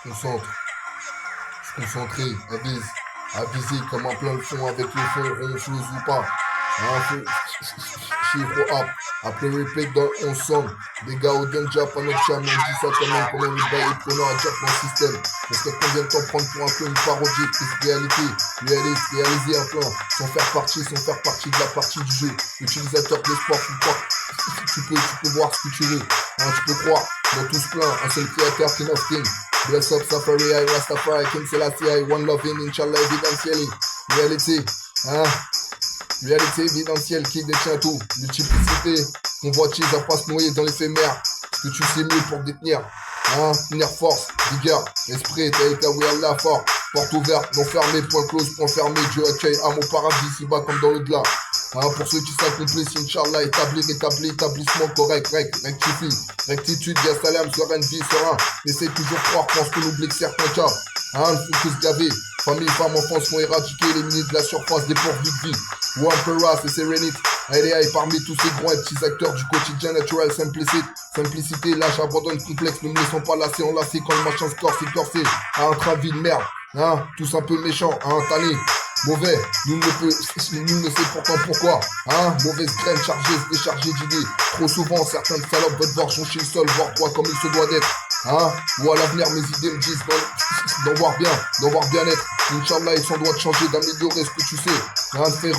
concentre, je suis concentré, avise, avisé comme un plein de fond avec le fond rond, chose ou pas. Un feu, chiffre up, après replay dans 11 songs. Des gars au danger, pas notre chien, mais on dit ça quand même, comment le bail est prenant à jack dans le système. Parce que combien de temps prendre pour un peu une parodie, plus réalité, réaliser un plan, sans faire partie de la partie du jeu. Utilisateur de l'espoir, tu peux voir ce que tu veux, hein, tu peux croire dans tout ce plein, un seul créateur, King of King. Bless up, Safari, I Rastafari, King Selassie, I One Love in, Inch'Allah, évidentiel, réalité, hein. Réalité évidentielle qui détient tout. Multiplicité, convoitise à pas se noyer dans l'éphémère. Ce que tu sais mieux pour détenir. Hein, tenir force, vigueur, esprit, t'as we Allah fort. Porte ouverte, non fermée, point close, point fermé. Dieu accueille à mon paradis ici-bas comme dans l'au-delà. Hein, pour ceux qui s'accomplissent, Inch'Allah, établissement correct, rectifie. Rectitude, ya salam, sereine vie, serein. Essaye toujours de croire, pense qu'on oublie que certains cas. Hein, il faut tous gaver. Famille, femmes, enfants sont éradiqués, éliminés de la surface, dépourvus de vie. One Peras et Serenity, aïe parmi tous ces grands et petits acteurs du quotidien naturel, simplicité, là j'abandonne complexe, ne me laissons pas lasser, enlacés quand le machin score, c'est corsé, à un train de vie de merde, hein, tous un peu méchants, hein, tanné, mauvais, nul ne sait pourtant pourquoi, hein, mauvaise graine chargée, déchargée d'idées, trop souvent certaines salopes veulent voir joncher le sol, voir quoi comme il se doit d'être, hein, ou à l'avenir mes idées me disent d'en voir bien être. Inch'Allah, ils sont droit de changer, d'améliorer ce que tu sais. Rien de faire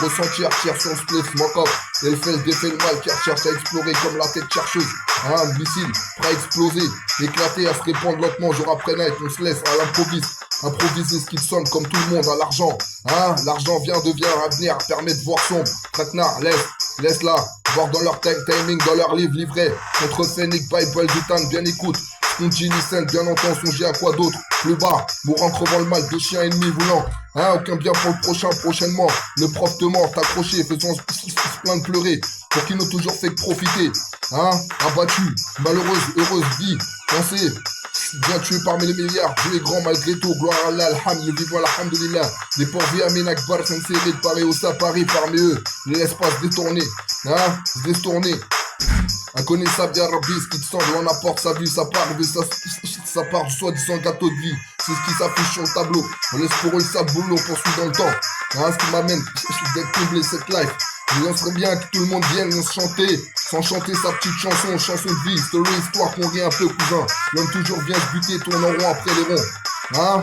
ressentir, tire sur le spliff, mock-up. Et le fait le défait le mal, qui cherche à explorer comme la tête chercheuse. Hein, missile, prêt à exploser, éclater, à se répandre lentement, jour après night, on se laisse à l'improviste. Improviser ce qui sonne comme tout le monde à l'argent. Hein, l'argent devient à venir, permet de voir sombre. Traquenard, laisse-la, voir dans leur timing, dans leur livre livré. Contre Fennec, Bible, Dutan, bien écoute. Continue, bien entend, songer à quoi d'autre. Le bas, mourant crevant le mal, deux chiens ennemis voulant. Hein, aucun bien pour le prochain, prochainement. Le prof te ment, t'accrocher, faisant se plaindre pleurer. Pour qui n'ont toujours fait que profiter. Hein, abattu, malheureuse, heureuse vie. Pensez, bien tué parmi les milliards. Dieu est grand malgré tout, gloire à Allah, alhamdulillah, vivant alhamdulillah. Dépourvus Amin Akbar, sincéré de Paris au Sapari parmi eux. Ne laisse pas se détourner. Hein, se détourner. Inconnaissable, ya Rabbi, ce qui te semble, on apporte sa vue, sa part du soi-disant gâteau de vie. C'est ce qui s'affiche sur le tableau. On laisse pour eux le sale boulot, poursuit dans le temps. Hein, ce qui m'amène d'être comblé cette life. Il en serait bien que tout le monde vienne nous chanter, sans chanter sa petite chanson de vie, story, histoire qu'on rit un peu, cousin. L'homme toujours vient se buter, tourne en rond après les ronds. Hein?